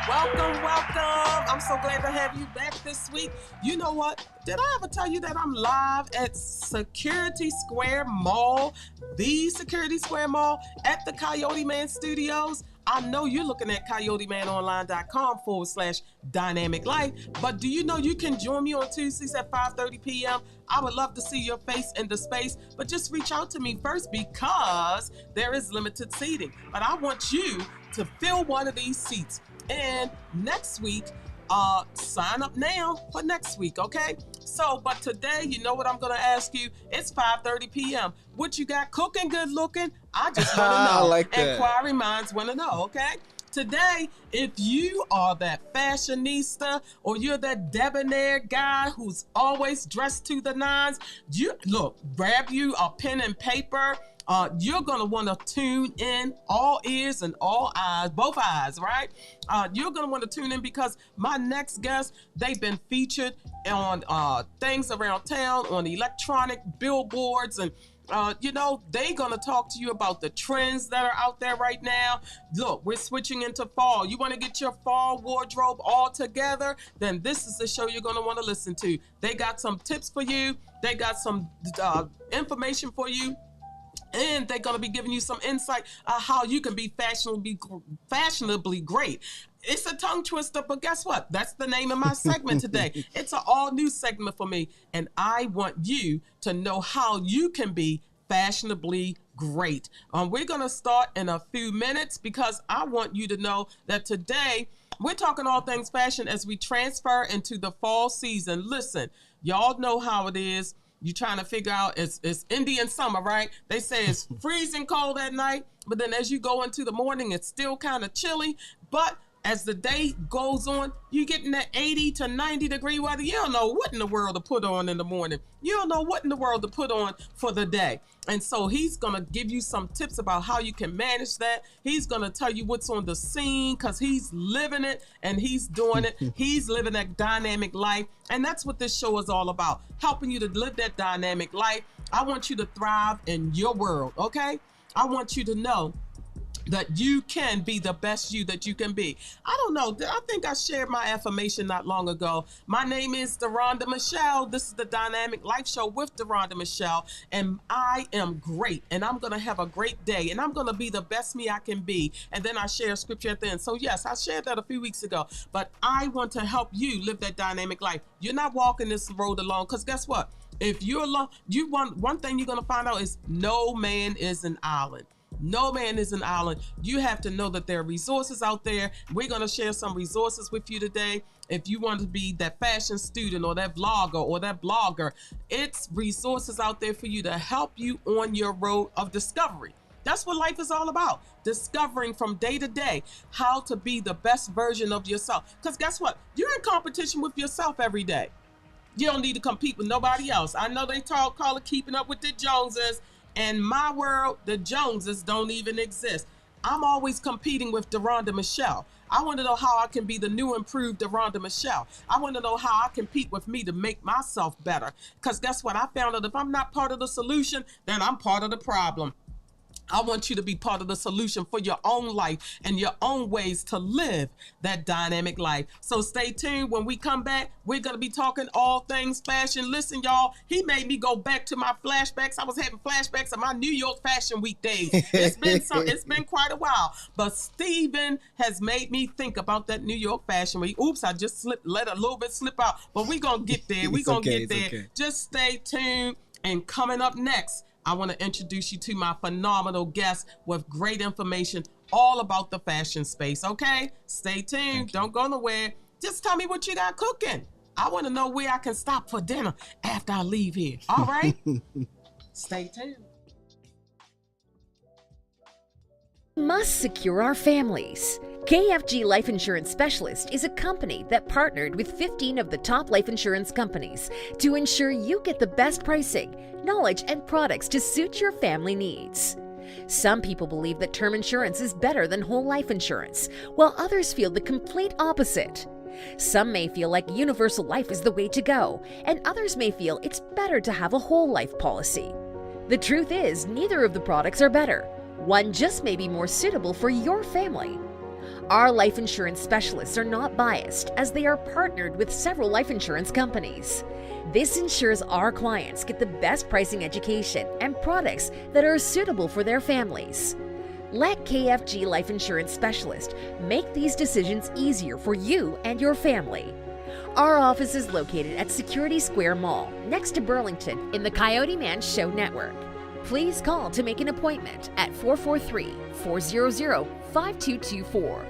Welcome. I'm so glad to have you back this week. You know what? Did I ever tell you that I'm live at Security Square Mall, the Security Square Mall at the CoyoteMan Studios? I know you're looking at CoyoteManOnline.com/dynamic life, but do you know you can join me on Tuesdays at 5:30 p.m.? I would love to see your face in the space, but just reach out to me first because there is limited seating. But I want you to fill one of these seats. And next week, sign up now for next week, okay? So, but today, you know what I'm going to ask you? It's 5:30 p.m. What you got cooking, good looking? I just want to know. I like that. Inquiry minds want to know, okay? Today, if you are that fashionista or you're that debonair guy who's always dressed to the nines, grab you a pen and paper. You're going to want to tune in, all ears and all eyes, both eyes, right? You're going to want to tune in because my next guest, they've been featured on things around town, on electronic billboards, and they're going to talk to you about the trends that are out there right now. Look, we're switching into fall. You want to get your fall wardrobe all together? Then this is the show you're going to want to listen to. They got some tips for you. They got some information for you. And they're going to be giving you some insight on how you can be fashionably great. It's a tongue twister, but guess what? That's the name of my segment today. It's an all-new segment for me, and I want you to know how you can be fashionably great. We're going to start in a few minutes because I want you to know that today we're talking all things fashion as we transfer into the fall season. Listen, y'all know how it is. You're trying to figure out, it's Indian summer, right? They say it's freezing cold at night, but then as you go into the morning, it's still kind of chilly. But as the day goes on, you're getting that 80 to 90 degree weather. You don't know what in the world to put on in the morning. You don't know what in the world to put on for the day. And so he's going to give you some tips about how you can manage that. He's going to tell you what's on the scene because he's living it and he's doing it. He's living that dynamic life. And that's what this show is all about, helping you to live that dynamic life. I want you to thrive in your world, okay? I want you to know that you can be the best you that you can be. I don't know. I think I shared my affirmation not long ago. My name is Deronda Michelle. This is the Dynamic Life Show with Deronda Michelle. And I am great. And I'm going to have a great day. And I'm going to be the best me I can be. And then I share scripture at the end. So yes, I shared that a few weeks ago. But I want to help you live that dynamic life. You're not walking this road alone. Because guess what? If you're alone, one thing you're going to find out is no man is an island. No man is an island. You have to know that there are resources out there. We're going to share some resources with you today. If you want to be that fashion student or that vlogger or that blogger, it's resources out there for you to help you on your road of discovery. That's what life is all about. Discovering from day to day how to be the best version of yourself. Because guess what? You're in competition with yourself every day. You don't need to compete with nobody else. I know they call it keeping up with the Joneses. In my world, the Joneses don't even exist. I'm always competing with Deronda Michelle. I want to know how I can be the new improved Deronda Michelle. I want to know how I compete with me to make myself better. Because guess what? I found out if I'm not part of the solution, then I'm part of the problem. I want you to be part of the solution for your own life and your own ways to live that dynamic life. So stay tuned. When we come back, we're going to be talking all things fashion. Listen, y'all, he made me go back to my flashbacks. I was having flashbacks of my New York Fashion Week days. It's been quite a while, but Steven has made me think about that New York Fashion Week. Oops, I just let a little bit slip out, but we're going to get there. We're going to get there. Okay. Just stay tuned. And coming up next, I want to introduce you to my phenomenal guest with great information all about the fashion space, okay? Stay tuned. Don't go nowhere. Just tell me what you got cooking. I want to know where I can stop for dinner after I leave here. All right? Stay tuned. Must secure our families. KFG Life Insurance Specialist is a company that partnered with 15 of the top life insurance companies to ensure you get the best pricing, knowledge, and products to suit your family needs. Some people believe that term insurance is better than whole life insurance, while others feel the complete opposite. Some may feel like universal life is the way to go, and others may feel it's better to have a whole life policy. The truth is, neither of the products are better. One just may be more suitable for your family. Our life insurance specialists are not biased, as they are partnered with several life insurance companies. This ensures our clients get the best pricing, education, and products that are suitable for their families. Let KFG Life Insurance Specialist make these decisions easier for you and your family. Our office is located at Security Square Mall, next to Burlington, in the CoyoteMan Show Network. Please call to make an appointment at 443-400-5224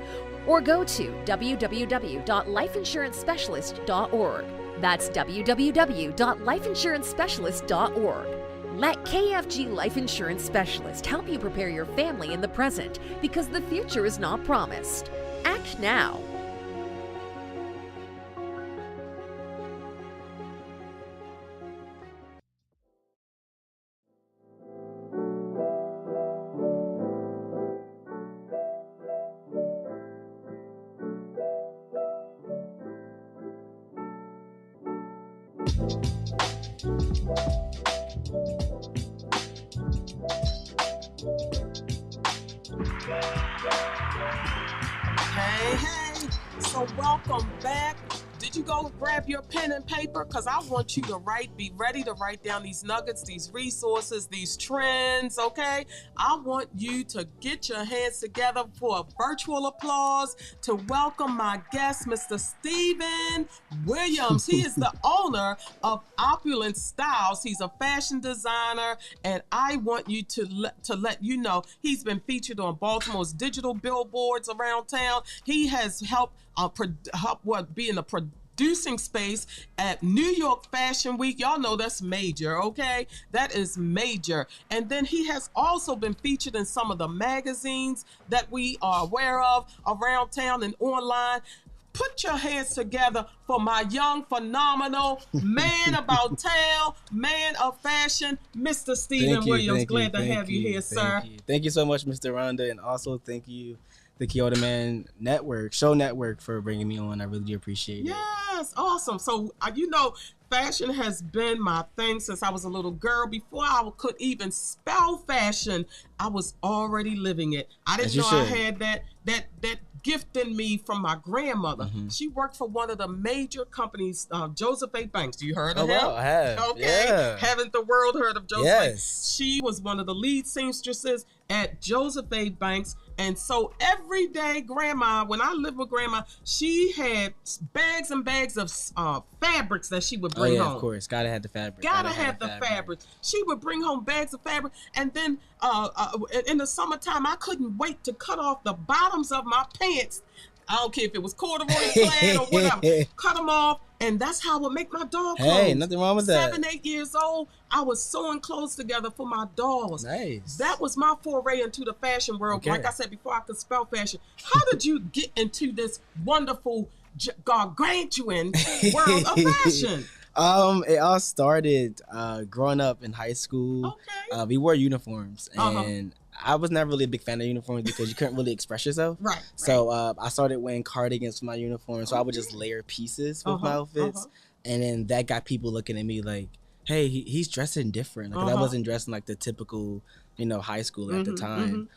or go to www.lifeinsurancespecialist.org. That's www.lifeinsurancespecialist.org. Let KFG Life Insurance Specialist help you prepare your family in the present, because the future is not promised. Act now. Hey, so welcome back. Did you go grab your pen and paper? Because I want you to be ready to write down these nuggets, these resources, these trends, okay? I want you to get your hands together for a virtual applause to welcome my guest, Mr. Steven Williams. He is the owner of Opulent Styles. He's a fashion designer, and I want you to let you know he's been featured on Baltimore's digital billboards around town. He has helped be in the producing space at New York Fashion Week. Y'all know that's major, okay? That is major. And then he has also been featured in some of the magazines that we are aware of around town and online. Put your hands together for my young, phenomenal man about town, man of fashion, Mr. Steven Williams. Glad to have you here, sir. Thank you so much, Mr. Rhonda, and also thank you, the CoyoteMan show network, for bringing me on. I really do appreciate it. Yes, awesome. So, fashion has been my thing since I was a little girl. Before I could even spell fashion, I was already living it. I didn't know I had that gift in me from my grandmother. Mm-hmm. She worked for one of the major companies, Joseph A. Banks. You heard of him? Wow, I have. Okay. Yeah. Haven't the world heard of Joseph? Yes. She was one of the lead seamstresses at Joseph A. Banks. And so every day, Grandma, when I lived with Grandma, she had bags and bags of fabrics that she would bring home. Of course. Gotta have the fabric. Gotta have the fabric. She would bring home bags of fabric. And then in the summertime, I couldn't wait to cut off the bottoms of my pants. I don't care if it was corduroy plaid or whatever. Cut them off. And that's how I would make my dog clothes. Hey, nothing wrong with that. 7, 8 years old, I was sewing clothes together for my dolls. Nice. That was my foray into the fashion world. Okay. Like I said before, I could spell fashion. How did you get into this wonderful, gargantuan world of fashion? It all started growing up in high school. Okay. We wore uniforms, and I was never really a big fan of uniforms because you couldn't really express yourself. Right. So I started wearing cardigans for my uniform. So I would just layer pieces with my outfits. And then that got people looking at me like, hey, he's dressing different. Because I wasn't dressing like the typical, high schooler at the time.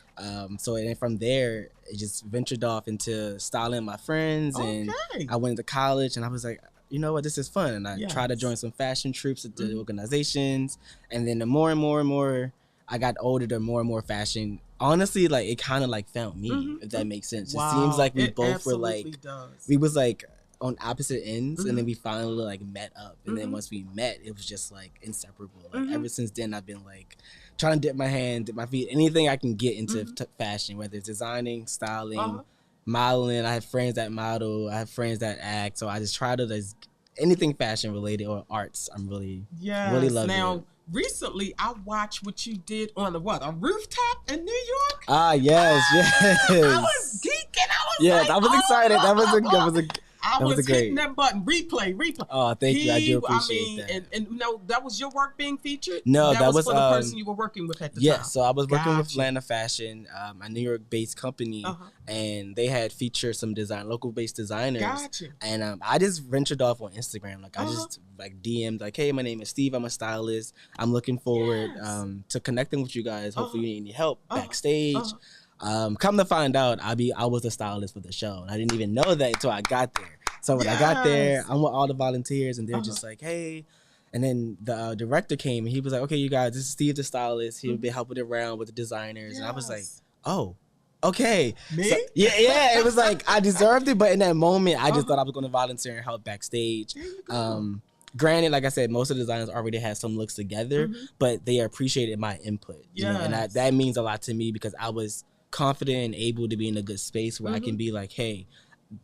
So and then from there, it just ventured off into styling my friends. And I went into college, and I was like, you know what, this is fun. And I tried to join some fashion troops at the organizations. And then the more and more I got older, the more and more fashion, honestly, like, it kind of like found me, if that makes sense. Wow. It seems like we both were like, we was like on opposite ends, and then we finally like met up, and then once we met, it was just like inseparable. Like ever since then, I've been like trying to dip my hand, dip my feet, anything I can get into fashion, whether it's designing, styling, modeling. I have friends that model, I have friends that act, so I just try to anything fashion related or arts. I'm really loving it. Recently, I watched what you did on a rooftop in New York. Ah, yes. I was geeking. I was excited. That was a great. Hitting that button, replay. Oh, thank you. I do appreciate that. And no, that was your work being featured? No, that was for the person you were working with at the time. Yes, so I was working with Atlanta Fashion, a New York-based company, and they had featured some local-based designers. Gotcha. And I just ventured off on Instagram. Like I just like DM'd like, hey, my name is Steve. I'm a stylist. I'm looking forward to connecting with you guys. Hopefully you need any help backstage. Come to find out, I was a stylist for the show, and I didn't even know that until I got there. So when I got there, I'm with all the volunteers, and they're just like, hey. And then the director came, and he was like, okay, you guys, this is Steve the stylist. He'll be helping around with the designers. And I was like, oh, okay. Me? So, yeah. It was like, I deserved it, but in that moment, I just thought I was going to volunteer and help backstage. Granted, like I said, most of the designers already had some looks together, but they appreciated my input. You know? And that means a lot to me because I was confident and able to be in a good space where I can be like, hey,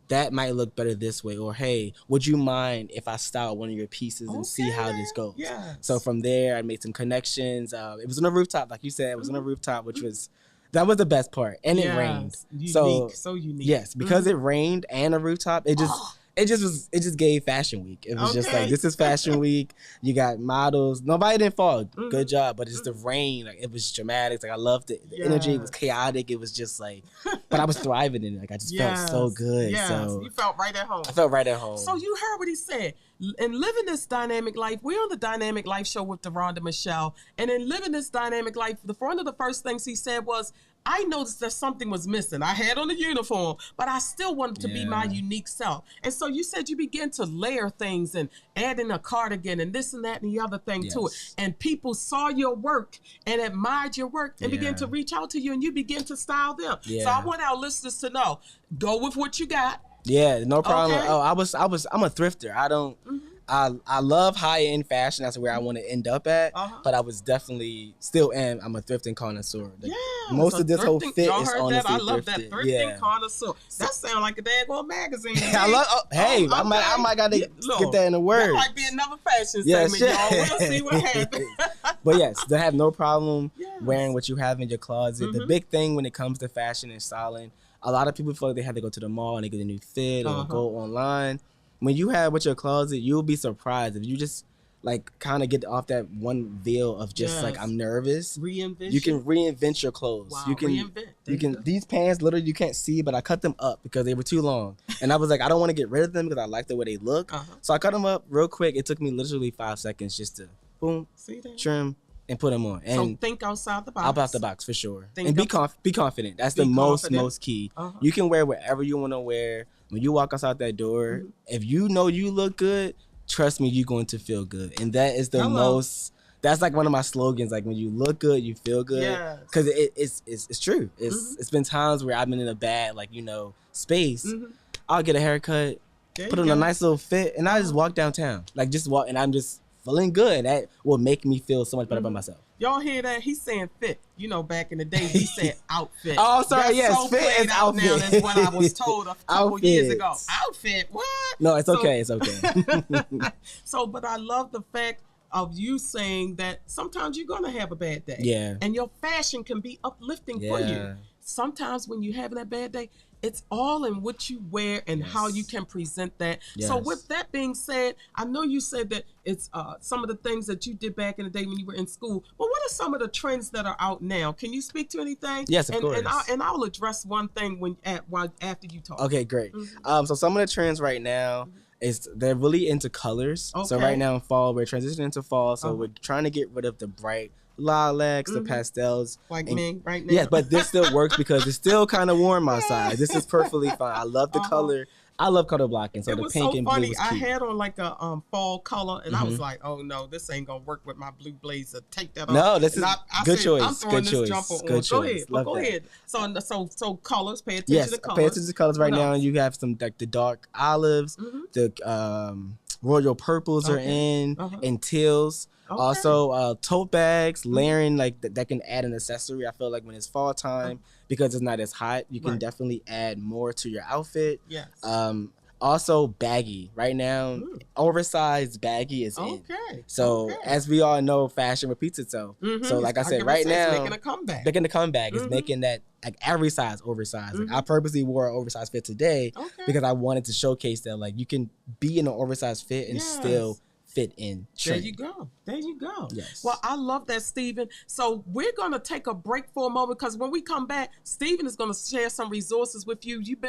that might look better this way, or hey, would you mind if I style one of your pieces and see how this goes? So from there, I made some connections. It was on a rooftop, like you said. It was on a rooftop, which was the best part, and it rained. So unique. Yes, because it rained and a rooftop, it just gave Fashion Week. It was just like, this is Fashion Week. You got models. Nobody didn't fall. Good job. But it's the rain. Like, it was dramatic. Like, I loved it. The energy was chaotic. It was just like, but I was thriving in it. Like, I just felt so good. So you felt right at home. I felt right at home. So you heard what he said. In living this dynamic life, we're on the Dynamic Life show with Deronda Michelle. And in living this dynamic life, one of the first things he said was, I noticed that something was missing. I had on a uniform, but I still wanted to be my unique self. And so you said you began to layer things and add in a cardigan and this and that and the other thing to it. And people saw your work and admired your work and began to reach out to you, and you began to style them. So I want our listeners to know, go with what you got. Yeah, no problem. Oh, I'm a thrifter. I don't. I love high-end fashion. That's where I want to end up at. But I was definitely I'm a thrifting connoisseur. Most of this whole fit is honestly thrifted. I love that thrifting connoisseur. That sounds like a daggone magazine. I love. I might gotta get that in the word. That might be another fashion segment, y'all. We'll see what happens. But yes, they have no problem wearing what you have in your closet. The big thing when it comes to fashion and styling, a lot of people feel like they have to go to the mall and they get a new fit or go online. When you have with your closet, you'll be surprised if you just like kind of get off that one veil of just like, I'm nervous. You can reinvent your clothes. Wow, you can these pants literally you can't see, but I cut them up because they were too long. And I was like, I don't want to get rid of them because I like the way they look. So I cut them up real quick. It took me literally 5 seconds just to boom, trim, and put them on. And so think outside the box. Out the box for sure. And be confident. That's the most key. You can wear whatever you want to wear. When you walk outside that door, if you know you look good, trust me, you're going to feel good. And that is the most. That's like one of my slogans. Like, when you look good, you feel good. Because it's true. It's been times where I've been in a bad space. I'll get a haircut, put on a nice little fit, and I just walk downtown. Like, just walk, and I'm just feeling good. That will make me feel so much better about myself. Y'all hear that? He's saying fit. You know, back in the day, he said outfit. Oh, sorry. That's yes, fit is outfit. Now that's what I was told a couple years ago. Outfit? What? No, it's okay. It's okay. But I love the fact of you saying that sometimes you're going to have a bad day. Yeah. And your fashion can be uplifting for you. Sometimes when you're having that bad day, it's all in what you wear and how you can present that. So with that being said, I know you said that it's some of the things that you did back in the day when you were in school, but what are some of the trends that are out now? Can you speak to anything? Yes, of course. And I'll address one thing after you talk. Okay, great. So some of the trends right now is they're really into colors. So right now in fall, we're transitioning into fall. So we're trying to get rid of the bright lilacs, the pastels. Like me right now. Yes, but this still works because it's still kind of warm outside. This is perfectly fine. I love the color. I love color blocking, so it the was pink so and blue funny. was I cute. had on like a fall color, and I was like, "Oh no, this ain't gonna work with my blue blazer. Take that off." No, this is I good said, choice. I'm throwing Good this choice. jumper Good on. choice. Go ahead, Love go that. ahead. So colors. Pay attention Yes, to colors. pay attention to colors right What now. else? You have some like the dark olives, the royal purples are Okay. in, and teals. Okay. Also, tote bags, layering like that can add an accessory. I feel like when it's fall time, because it's not as hot, you can definitely add more to your outfit. Yes. Also baggy right now. Oversized baggy is in. So as we all know, fashion repeats itself. So like I said, right now, making a comeback. Making a comeback. It's making that like every size oversized. Like I purposely wore an oversized fit today because I wanted to showcase that like you can be in an oversized fit and still fit in trend. There you go. There you go. Yes. Well, I love that, Stephen. So we're going to take a break for a moment because when we come back, Stephen is going to share some resources with you. You've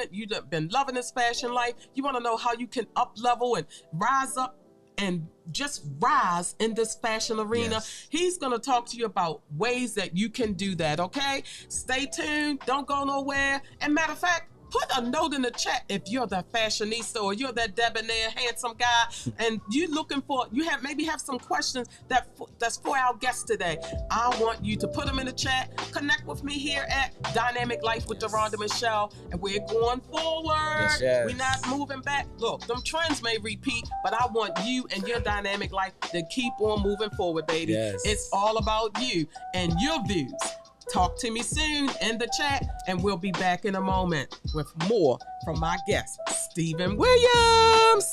been loving this fashion life. You want to know how you can up level and rise up and just rise in this fashion arena. He's going to talk to you about ways that you can do that, okay? Stay tuned. Don't go nowhere. And matter of fact, put a note in the chat if you're that fashionista or you're that debonair handsome guy and you maybe have some questions that's for our guest today. I want you to put them in the chat. Connect with me here at Dynamic Life with Deronda Michelle, and we're going forward. We're not moving back. Look, them trends may repeat, but I want you and your dynamic life to keep on moving forward, baby. It's all about you and your views. Talk to me soon in the chat, and we'll be back in a moment with more from my guest, Stephen Williams.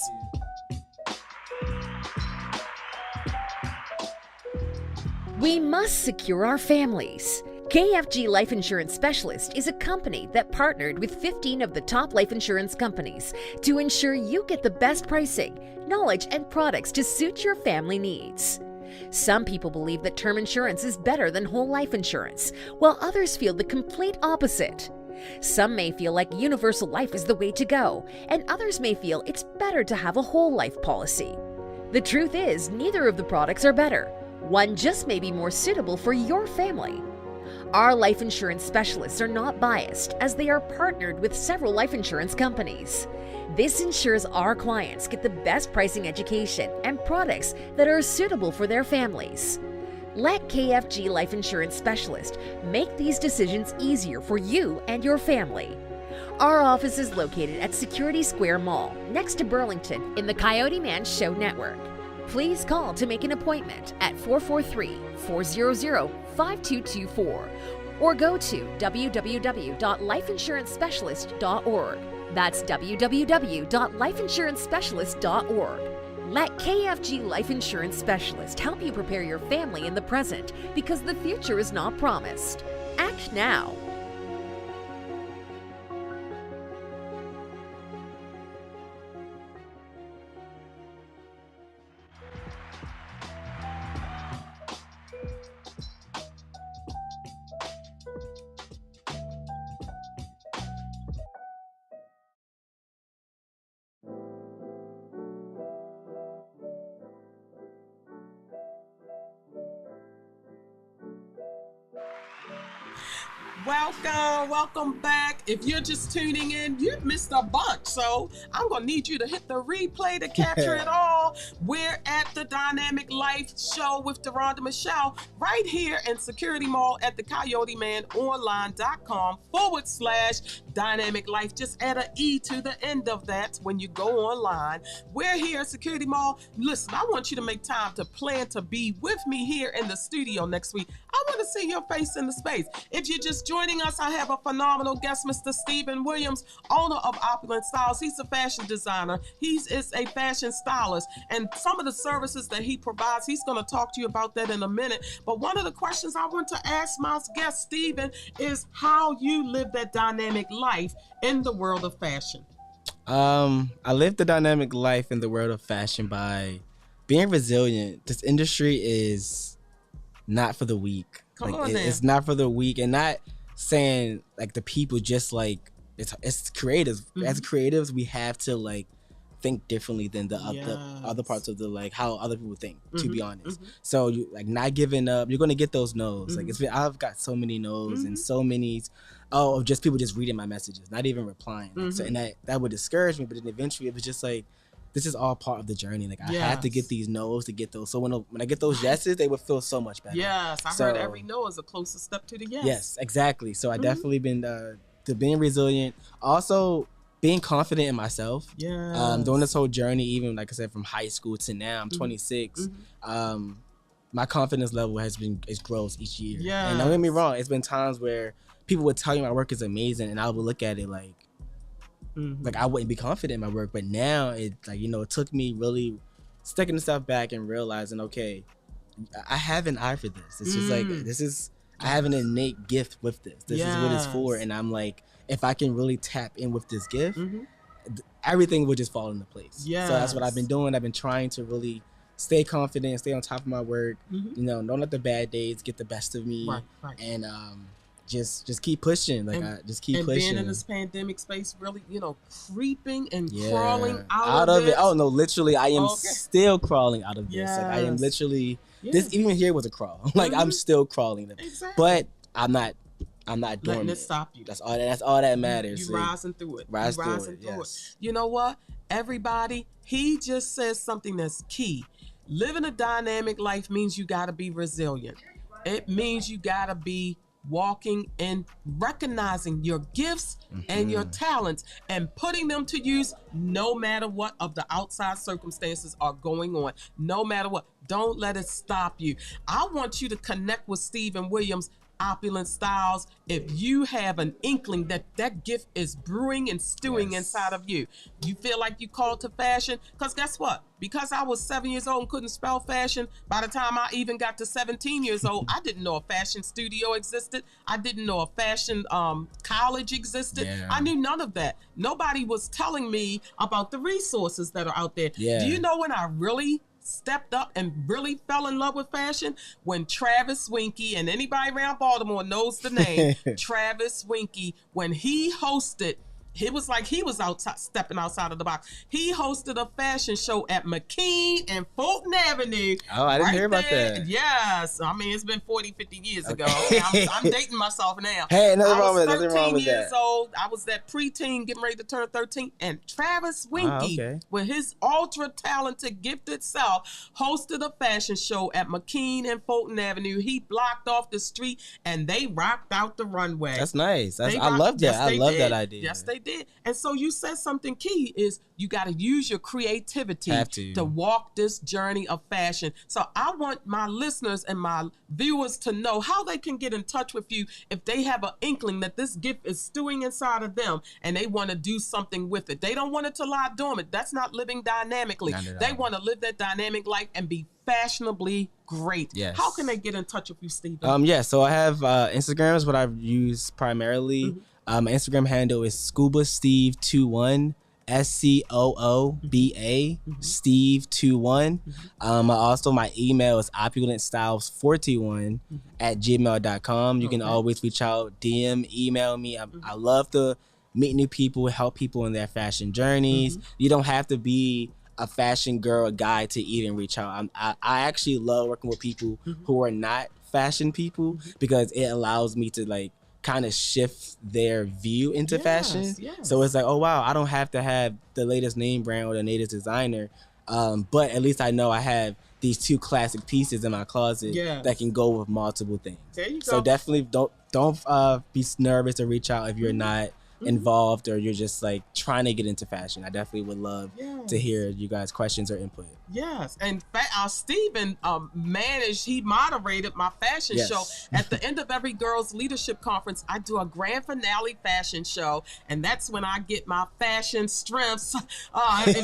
We must secure our families. KFG Life Insurance Specialist is a company that partnered with 15 of the top life insurance companies to ensure you get the best pricing, knowledge, and products to suit your family needs. Some people believe that term insurance is better than whole life insurance, while others feel the complete opposite. Some may feel like universal life is the way to go, and others may feel it's better to have a whole life policy. The truth is, neither of the products are better. One just may be more suitable for your family. Our life insurance specialists are not biased, as they are partnered with several life insurance companies. This ensures our clients get the best pricing, education, and products that are suitable for their families. Let KFG Life Insurance Specialist make these decisions easier for you and your family. Our office is located at Security Square Mall, next to Burlington, in the CoyoteMan Show Network. Please call to make an appointment at 443-400-5224 or go to www.lifeinsurancespecialist.org. That's www.lifeinsurancespecialist.org. Let KFG Life Insurance Specialist help you prepare your family in the present, because the future is not promised. Act now. Welcome back. If you're just tuning in, you've missed a bunch, so I'm gonna need you to hit the replay to capture it all. We're at the Dynamic Life Show with Deronda Michelle right here in Security Mall at the CoyoteManOnline.com/Dynamic Life. Just add an E to the end of that when you go online. We're here at Security Mall. Listen, I want you to make time to plan to be with me here in the studio next week. I want to see your face in the space. If you're just joining us, I have a phenomenal guest, Mr. Stephen Williams, owner of Opulent Styles. He's a fashion designer. He is a fashion stylist, and some of the services that he provides, he's going to talk to you about that in a minute. But one of the questions I want to ask my guest, Stephen, is how you live that dynamic life in the world of fashion. I live the dynamic life in the world of fashion by being resilient. This industry is not for the weak. It's not for the weak, and not saying like the people just like it's creatives. As creatives, we have to like think differently than the other parts of the like how other people think. To be honest, so you like not giving up. You're gonna get those no's. Like I've got so many no's and so many of just people just reading my messages, not even replying. So, and that would discourage me. But then eventually it was just like, this is all part of the journey. Like I have to get these no's to get those. So when I get those yeses, they would feel so much better. Yes, I heard every no is a closer step to the yes. Yes, exactly. So I definitely been to being resilient. Also being confident in myself. Yeah. Doing this whole journey, even like I said, from high school to now, I'm 26. My confidence level it grows each year. Yeah. And don't get me wrong, it's been times where people would tell you my work is amazing, and I would look at it like I wouldn't be confident in my work. But now it like, it took me really sticking the stuff back and realizing, okay, I have an eye for this. It's just like I have an innate gift with this. This is what it's for. And I'm like, if I can really tap in with this gift, everything will just fall into place. So that's what I've been doing. I've been trying to really stay confident, stay on top of my work. Don't let the bad days get the best of me. And just keep pushing. Like I just keep pushing. And being in this pandemic space, really, creeping and crawling out of it. Oh no, literally, I am still crawling out of this. Like I am literally. This even here was a crawl. Like I'm still crawling. Exactly. But I'm not dormant. Letting it stop you. That's all that matters. You rising through it. Rising through it. You know what? Everybody, he just says something that's key. Living a dynamic life means you got to be resilient. It means you got to be walking and recognizing your gifts and your talents and putting them to use no matter what of the outside circumstances are going on. No matter what. Don't let it stop you. I want you to connect with Stephen Williams' Opulent Styles if you have an inkling that gift is brewing and stewing inside of you. You feel like you called to fashion, because guess what? Because I was 7 years old and couldn't spell fashion, by the time I even got to 17 years old, I didn't know a fashion studio existed. I didn't know a fashion college existed. I knew none of that. Nobody was telling me about the resources that are out there. Do you know when I really stepped up and really fell in love with fashion? When Travis Winky, and anybody around Baltimore knows the name, Travis Winky, when he hosted, it was like he was stepping outside of the box. He hosted a fashion show at McKean and Fulton Avenue. Oh, I didn't hear about that. Yes. I mean, it's been 40, 50 years ago. Okay, I'm dating myself now. Hey, nothing wrong with that. I was 13 years old. I was that preteen getting ready to turn 13. And Travis Winky, with his ultra-talented, gifted self, hosted a fashion show at McKean and Fulton Avenue. He blocked off the street, and they rocked out the runway. That's nice. I love that. I love that idea. Yes, they did. And so you said something key is you got to use your creativity to walk this journey of fashion. So I want my listeners and my viewers to know how they can get in touch with you if they have an inkling that this gift is stewing inside of them and they want to do something with it. They don't want it to lie dormant. That's not living dynamically. They want to live that dynamic life and be fashionably great. Yes. How can they get in touch with you, Stephen? So I have Instagram is what I've used primarily. My Instagram handle is ScubaSteve21, SCOOBA, Steve21. Also, my email is opulentstyles41 at gmail.com. You can always reach out, DM, email me. I love to meet new people, help people in their fashion journeys. You don't have to be a fashion girl or guy to even reach out. I actually love working with people who are not fashion people because it allows me to like kind of shift their view into fashion. So it's like, oh wow, I don't have to have the latest name brand or the latest designer, but at least I know I have these two classic pieces in my closet that can go with multiple things. There you go. So definitely don't be nervous to reach out if you're not involved or you're just like trying to get into fashion. I definitely would love to hear you guys' questions or input. Yes, and Stephen he moderated my fashion show. At the end of every girls leadership conference, I do a grand finale fashion show, and that's when I get my fashion strengths and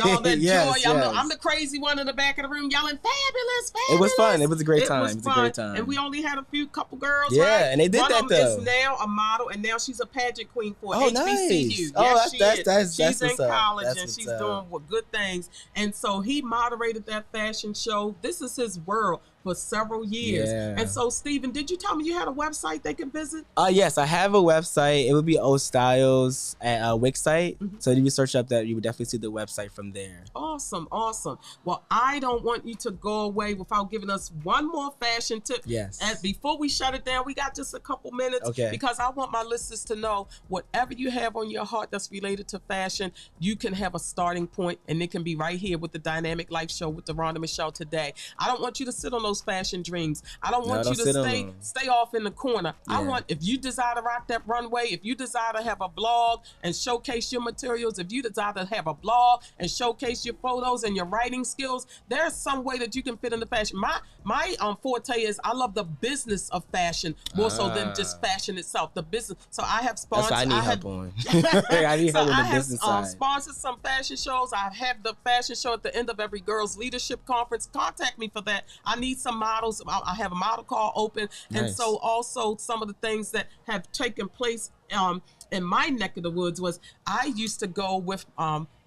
all that joy. I'm the crazy one in the back of the room yelling, "Fabulous, fabulous!" It was fun. It was a great time. It was a great time. And we only had a couple girls. Yeah, and they did one that of them though. Is now a model, and now she's a pageant queen for HBCU. Nice. Yes, she's in what's up. college That's and she's what's up. doing good things. And so he moderated that fashion show. This is his world. for several years. Yeah. And so, Stephen, did you tell me you had a website they can visit? Yes, I have a website. It would be Old Styles at Wix site. So if you search up that, you would definitely see the website from there. Awesome, awesome. Well, I don't want you to go away without giving us one more fashion tip. Yes. And before we shut it down, we got just a couple minutes. Okay. Because I want my listeners to know whatever you have on your heart that's related to fashion, you can have a starting point, and it can be right here with the Dynamic Life Show with Deronda Michelle today. I don't want you to sit on those fashion dreams. I don't want you to stay off in the corner. Yeah. I want, if you desire to rock that runway, if you desire to have a blog and showcase your materials, if you desire to have a blog and showcase your photos and your writing skills, there's some way that you can fit into fashion. My forte is I love the business of fashion more so than just fashion itself. The business. So I have sponsors. That's what I need help on. I need help on the business side. I have sponsored some fashion shows. I have the fashion show at the end of every girls leadership conference. Contact me for that. I need some models. I have a model call open. Nice. And so also some of the things that have taken place in my neck of the woods was I used to go with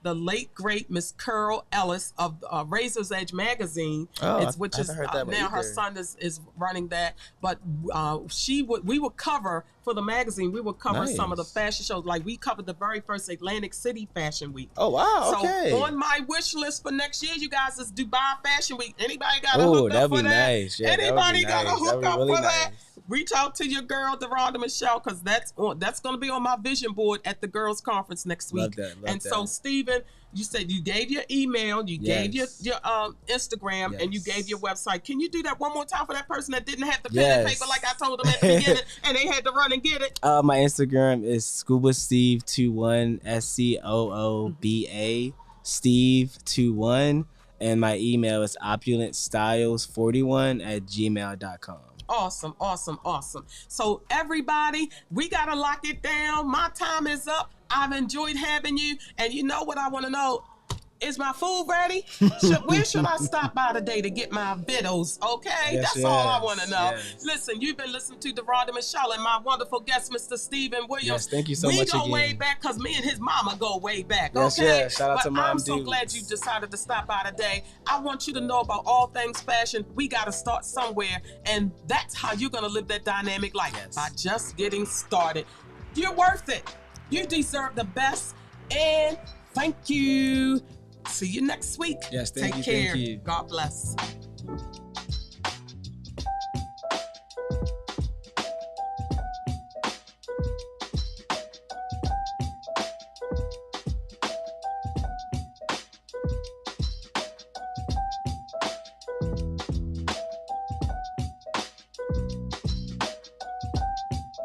the late great Miss Carol Ellis of Razor's Edge magazine, which is now her son is running that. But we would cover for the magazine. We would cover some of the fashion shows. Like we covered the very first Atlantic City Fashion Week. Oh wow! So on my wish list for next year, you guys, is Dubai Fashion Week. Anybody got a hook up for that? Nice. Yeah, anybody got a hook up for that? Reach out to your girl, Deronda Michelle, because that's going to be on my vision board at the girls' conference next week. Love that. So, Stephen, you said you gave your email, you gave your Instagram, and you gave your website. Can you do that one more time for that person that didn't have the pen and paper like I told them at the beginning, and they had to run and get it? My Instagram is ScubaSteve21, SCOOBA, Steve21, and my email is opulentstyles41@gmail.com. Awesome. So everybody, we got to lock it down. My time is up. I've enjoyed having you. And you know what I want to know? Is my food ready? Where should I stop by today to get my vittles? Okay, that's all I want to know. Yes. Listen, you've been listening to Deronda Michelle and my wonderful guest, Mr. Stephen Williams. Yes, thank you so much again. We go way back because me and his mama go way back. Yes, okay, shout out to Mom. I'm so glad you decided to stop by today. I want you to know about all things fashion. We got to start somewhere, and that's how you're gonna live that dynamic life by just getting started. You're worth it. You deserve the best, and thank you. See you next week. Yes, Take care. Thank you. God bless.